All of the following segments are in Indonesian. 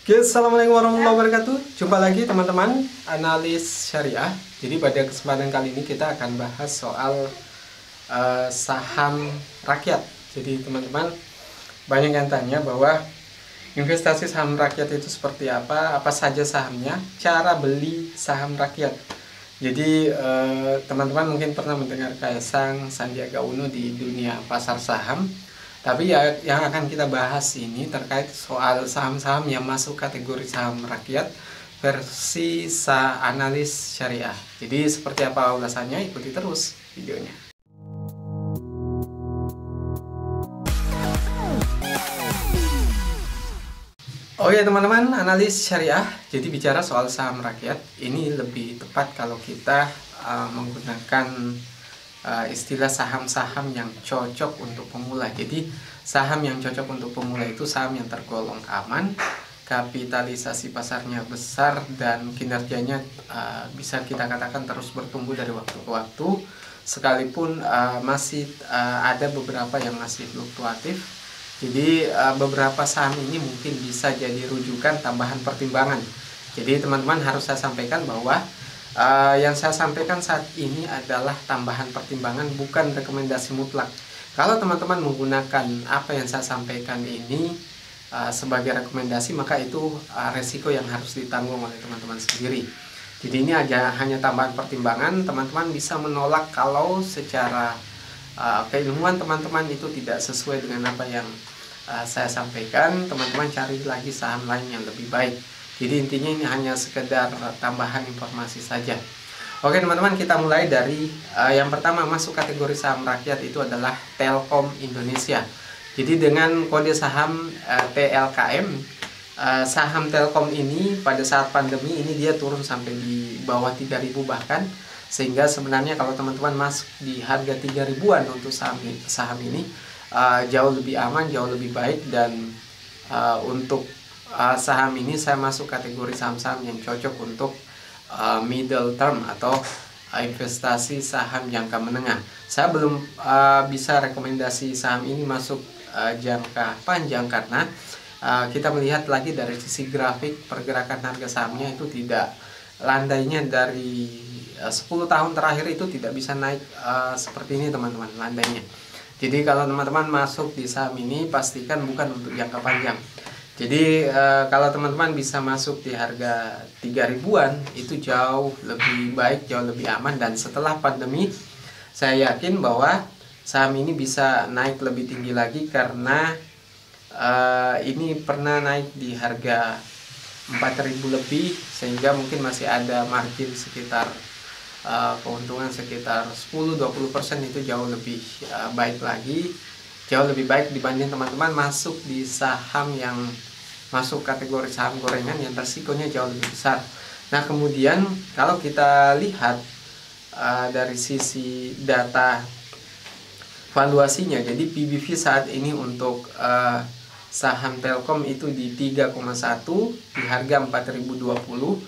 Oke, assalamualaikum warahmatullahi wabarakatuh. Jumpa lagi teman-teman analis syariah. Jadi pada kesempatan kali ini kita akan bahas soal saham rakyat. Jadi teman-teman banyak yang tanya bahwa investasi saham rakyat itu seperti apa saja sahamnya, cara beli saham rakyat. Jadi teman-teman mungkin pernah mendengar Kaisang, Sandiaga Uno di dunia pasar saham. Tapi ya, yang akan kita bahas ini terkait soal saham-saham yang masuk kategori saham rakyat versi analis syariah. Jadi seperti apa ulasannya, ikuti terus videonya. Oke teman-teman, analis syariah. Jadi bicara soal saham rakyat, ini lebih tepat kalau kita menggunakan istilah saham-saham yang cocok untuk pemula. Jadi saham yang cocok untuk pemula itu saham yang tergolong aman, kapitalisasi pasarnya besar, dan kinerjanya bisa kita katakan terus bertumbuh dari waktu ke waktu, sekalipun masih ada beberapa yang masih fluktuatif. Jadi beberapa saham ini mungkin bisa jadi rujukan tambahan pertimbangan. Jadi teman-teman harus saya sampaikan bahwa yang saya sampaikan saat ini adalah tambahan pertimbangan, bukan rekomendasi mutlak. Kalau teman-teman menggunakan apa yang saya sampaikan ini sebagai rekomendasi, maka itu resiko yang harus ditanggung oleh teman-teman sendiri. Jadi ini hanya tambahan pertimbangan. Teman-teman bisa menolak kalau secara keilmuan teman-teman itu tidak sesuai dengan apa yang saya sampaikan. Teman-teman cari lagi saham lain yang lebih baik. Jadi intinya ini hanya sekedar tambahan informasi saja. Oke teman-teman, kita mulai dari yang pertama masuk kategori saham rakyat itu adalah Telkom Indonesia. Jadi dengan kode saham TLKM, saham Telkom ini pada saat pandemi ini dia turun sampai di bawah 3.000 bahkan. Sehingga sebenarnya kalau teman-teman masuk di harga 3.000-an untuk saham ini jauh lebih aman, jauh lebih baik. Dan untuk saham ini saya masuk kategori saham-saham yang cocok untuk middle term atau investasi saham jangka menengah. Saya belum bisa rekomendasi saham ini masuk jangka panjang karena kita melihat lagi dari sisi grafik pergerakan harga sahamnya itu tidak, landainya dari 10 tahun terakhir itu tidak bisa naik seperti ini teman-teman, landainya. Jadi kalau teman-teman masuk di saham ini pastikan bukan untuk jangka panjang. Jadi kalau teman-teman bisa masuk di harga 3.000-an itu jauh lebih baik, jauh lebih aman. Dan setelah pandemi saya yakin bahwa saham ini bisa naik lebih tinggi lagi karena ini pernah naik di harga 4.000 lebih, sehingga mungkin masih ada margin sekitar keuntungan sekitar 10-20% itu jauh lebih baik lagi, jauh lebih baik dibanding teman-teman masuk di saham yang masuk kategori saham gorengan yang resikonya jauh lebih besar. Nah kemudian kalau kita lihat dari sisi data valuasinya, jadi PBV saat ini untuk saham Telkom itu di 3,1 di harga 4.020.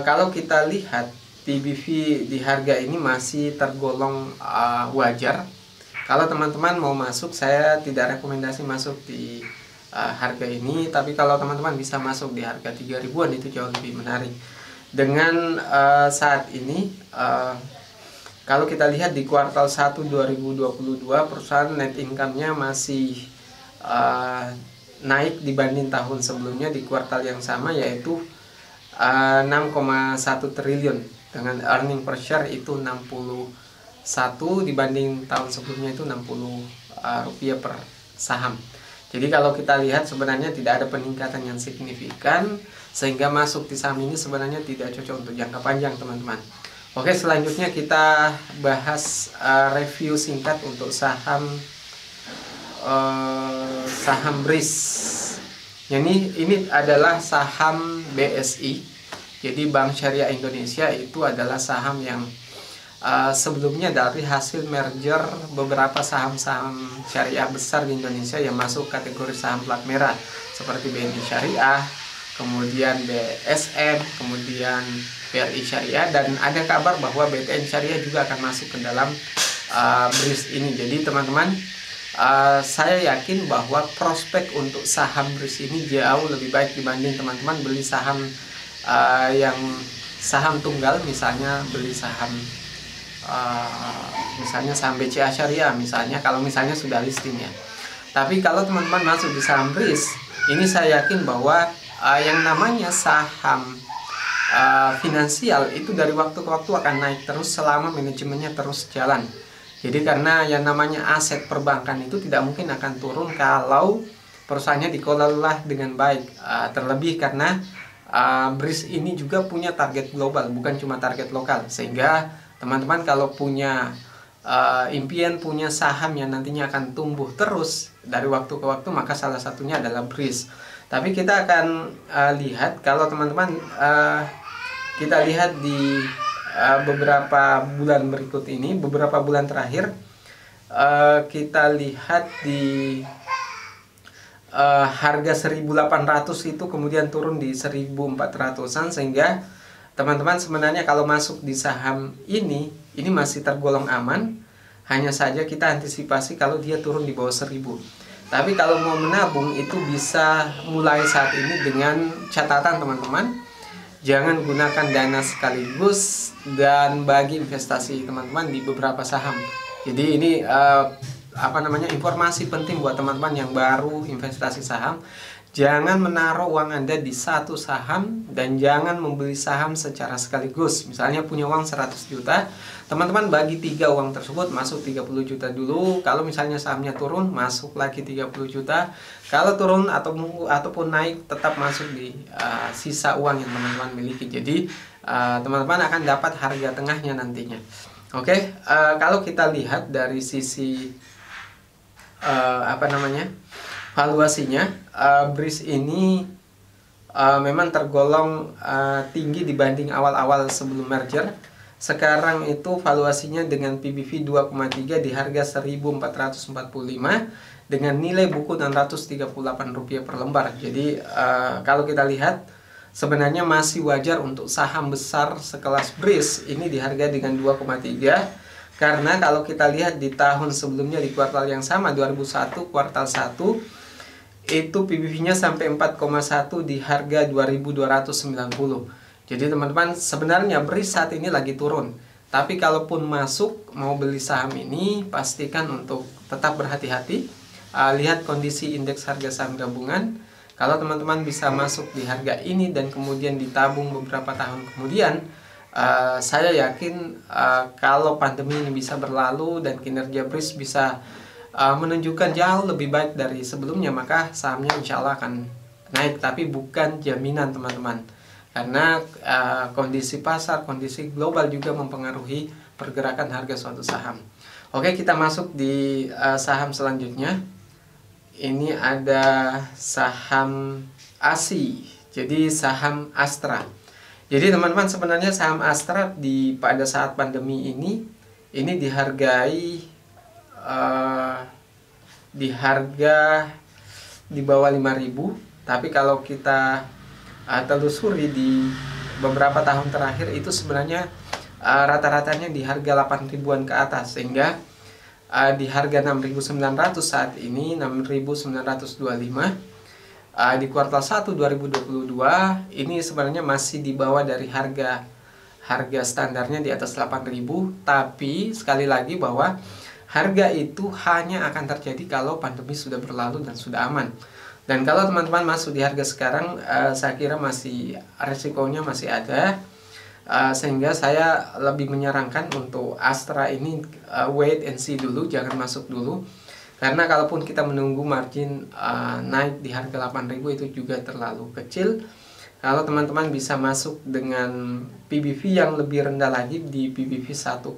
Kalau kita lihat PBV di harga ini masih tergolong wajar. Kalau teman-teman mau masuk, saya tidak rekomendasi masuk di harga ini, tapi kalau teman-teman bisa masuk di harga 3.000-an itu jauh lebih menarik. Dengan saat ini kalau kita lihat di kuartal 1 2022 perusahaan net income-nya masih naik dibanding tahun sebelumnya di kuartal yang sama, yaitu 6,1 triliun dengan earning per share itu 61 dibanding tahun sebelumnya itu 60 rupiah per saham. Jadi kalau kita lihat sebenarnya tidak ada peningkatan yang signifikan, sehingga masuk di saham ini sebenarnya tidak cocok untuk jangka panjang teman-teman. Oke, selanjutnya kita bahas review singkat untuk saham BRIS. Ini adalah saham BSI. Jadi Bank Syariah Indonesia itu adalah saham yang sebelumnya dari hasil merger beberapa saham-saham syariah besar di Indonesia yang masuk kategori saham plat merah seperti BNI Syariah, kemudian BSM, kemudian BRI Syariah, dan ada kabar bahwa BTN Syariah juga akan masuk ke dalam BRIS ini. Jadi teman-teman saya yakin bahwa prospek untuk saham BRIS ini jauh lebih baik dibanding teman-teman beli saham yang saham tunggal, misalnya beli saham misalnya saham BCA Syariah misalnya, kalau misalnya sudah listing ya. Tapi kalau teman-teman masuk di saham BRIS, ini saya yakin bahwa yang namanya saham finansial itu dari waktu ke waktu akan naik terus selama manajemennya terus jalan. Jadi karena yang namanya aset perbankan itu tidak mungkin akan turun kalau perusahaannya dikelola dengan baik. Terlebih karena BRIS ini juga punya target global, bukan cuma target lokal. Sehingga teman-teman kalau punya impian punya saham yang nantinya akan tumbuh terus dari waktu ke waktu, maka salah satunya adalah BRIS. Tapi kita akan lihat kalau teman-teman kita lihat di beberapa bulan berikut ini, beberapa bulan terakhir, kita lihat di harga 1.800 itu kemudian turun di 1.400-an, sehingga teman-teman sebenarnya kalau masuk di saham ini masih tergolong aman. Hanya saja kita antisipasi kalau dia turun di bawah 1.000. Tapi kalau mau menabung itu bisa mulai saat ini dengan catatan teman-teman, jangan gunakan dana sekaligus dan bagi investasi teman-teman di beberapa saham. Jadi ini informasi penting buat teman-teman yang baru investasi saham. Jangan menaruh uang Anda di satu saham dan jangan membeli saham secara sekaligus. Misalnya punya uang 100 juta, teman-teman bagi 3 uang tersebut, masuk 30 juta dulu. Kalau misalnya sahamnya turun, masuk lagi 30 juta. Kalau turun ataupun naik, tetap masuk di sisa uang yang teman-teman miliki. Jadi teman-teman akan dapat harga tengahnya nantinya. Oke, kalau kita lihat dari sisi valuasinya, BRIS ini memang tergolong tinggi dibanding awal-awal sebelum merger. Sekarang itu valuasinya dengan PBV 2,3 di harga 1.445 dengan nilai buku Rp638 per lembar. Jadi kalau kita lihat sebenarnya masih wajar untuk saham besar sekelas BRIS ini dihargai dengan 2,3. Karena kalau kita lihat di tahun sebelumnya di kuartal yang sama 2001 kuartal 1 itu PBV-nya sampai 4,1 di harga 2.290. Jadi teman-teman sebenarnya BRIS saat ini lagi turun. Tapi kalaupun masuk mau beli saham ini, pastikan untuk tetap berhati-hati. Lihat kondisi indeks harga saham gabungan. Kalau teman-teman bisa masuk di harga ini dan kemudian ditabung beberapa tahun kemudian, saya yakin kalau pandemi ini bisa berlalu dan kinerja BRIS bisa menunjukkan jauh lebih baik dari sebelumnya, maka sahamnya insya Allah akan naik. Tapi bukan jaminan teman-teman, karena kondisi pasar, kondisi global juga mempengaruhi pergerakan harga suatu saham. Oke, kita masuk di saham selanjutnya. Ini ada saham ASI, jadi saham Astra. Jadi teman-teman sebenarnya saham Astra pada saat pandemi ini dihargai di harga di bawah 5.000. Tapi kalau kita telusuri di beberapa tahun terakhir itu sebenarnya rata-ratanya di harga 8.000-an ke atas, sehingga di harga 6.900 saat ini 6.925. Di kuartal 1 2022 ini sebenarnya masih di bawah dari harga standarnya di atas 8.000. Tapi sekali lagi bahwa harga itu hanya akan terjadi kalau pandemi sudah berlalu dan sudah aman. Dan kalau teman-teman masuk di harga sekarang, saya kira masih resikonya masih ada, sehingga saya lebih menyarankan untuk Astra ini wait and see dulu, jangan masuk dulu. Karena kalaupun kita menunggu margin naik di harga 8.000 itu juga terlalu kecil. Kalau teman-teman bisa masuk dengan PBV yang lebih rendah lagi di PBV 1,0.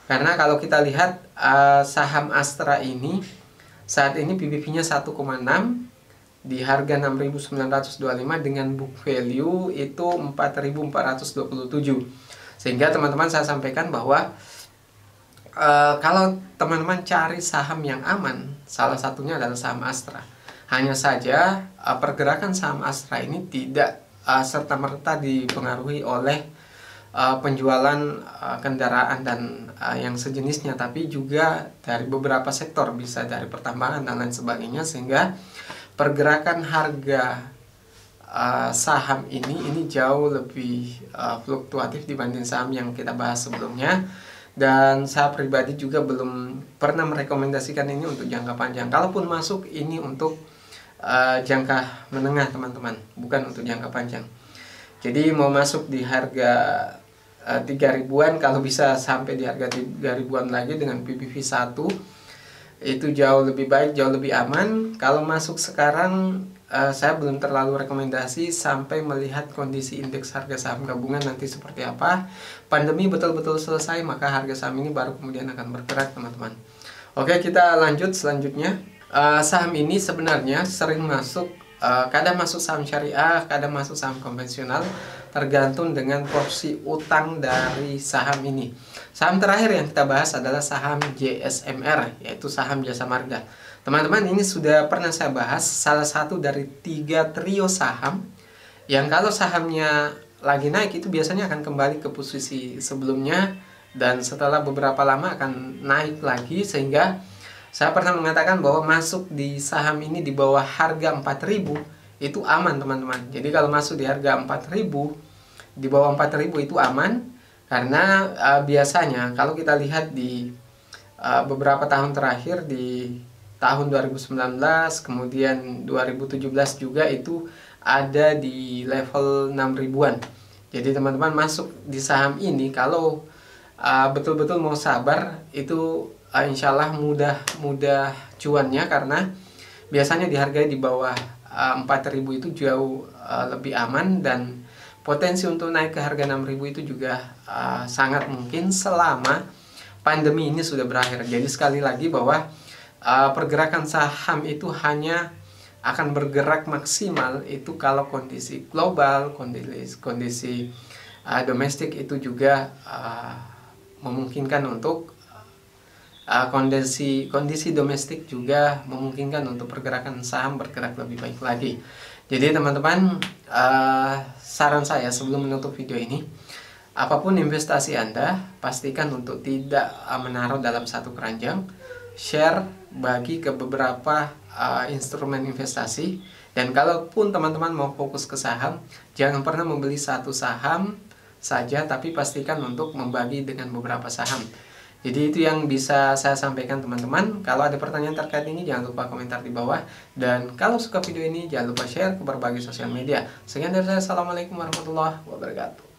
Karena kalau kita lihat saham Astra ini saat ini PBV-nya 1,6 di harga 6.925 dengan book value itu 4.427. Sehingga teman-teman saya sampaikan bahwa kalau teman-teman cari saham yang aman, salah satunya adalah saham Astra. Hanya saja pergerakan saham Astra ini tidak serta-merta dipengaruhi oleh penjualan kendaraan dan yang sejenisnya, tapi juga dari beberapa sektor, bisa dari pertambangan dan lain sebagainya, sehingga pergerakan harga saham ini jauh lebih fluktuatif dibanding saham yang kita bahas sebelumnya. Dan saya pribadi juga belum pernah merekomendasikan ini untuk jangka panjang. Kalaupun masuk, ini untuk jangka menengah teman-teman, bukan untuk jangka panjang. Jadi mau masuk di harga 3 ribuan, kalau bisa sampai di harga 3 ribuan lagi dengan PBV 1, itu jauh lebih baik, jauh lebih aman. Kalau masuk sekarang, saya belum terlalu rekomendasi sampai melihat kondisi indeks harga saham gabungan nanti seperti apa. Pandemi betul-betul selesai, maka harga saham ini baru kemudian akan bergerak teman-teman. Oke, kita lanjut selanjutnya. Saham ini sebenarnya sering masuk, kadang masuk saham syariah, kadang masuk saham konvensional, tergantung dengan porsi utang dari saham ini. Saham terakhir yang kita bahas adalah saham JSMR, yaitu saham Jasa Marga. Teman-teman, ini sudah pernah saya bahas, salah satu dari 3 trio saham yang kalau sahamnya lagi naik itu biasanya akan kembali ke posisi sebelumnya, dan setelah beberapa lama akan naik lagi, sehingga saya pernah mengatakan bahwa masuk di saham ini di bawah harga 4.000 itu aman teman-teman. Jadi kalau masuk di harga 4.000, di bawah 4.000 itu aman, karena biasanya kalau kita lihat di beberapa tahun terakhir, di tahun 2019 kemudian 2017 juga, itu ada di level 6 ribuan. Jadi teman-teman masuk di saham ini kalau betul-betul mau sabar, itu insya Allah mudah cuannya, karena biasanya dihargai di bawah 4.000 itu jauh lebih aman, dan potensi untuk naik ke harga 6.000 itu juga sangat mungkin selama pandemi ini sudah berakhir. Jadi sekali lagi bahwa pergerakan saham itu hanya akan bergerak maksimal itu kalau kondisi global, kondisi domestik itu juga memungkinkan untuk kondisi domestik juga memungkinkan untuk pergerakan saham bergerak lebih baik lagi. Jadi teman-teman, saran saya sebelum menutup video ini, apapun investasi Anda, pastikan untuk tidak menaruh dalam satu keranjang, share, bagi ke beberapa instrumen investasi. Dan kalaupun teman-teman mau fokus ke saham, jangan pernah membeli satu saham saja, tapi pastikan untuk membagi dengan beberapa saham. Jadi itu yang bisa saya sampaikan teman-teman. Kalau ada pertanyaan terkait ini, jangan lupa komentar di bawah. Dan kalau suka video ini, jangan lupa share ke berbagai sosial media. Sekian dari saya. Assalamualaikum warahmatullahi wabarakatuh.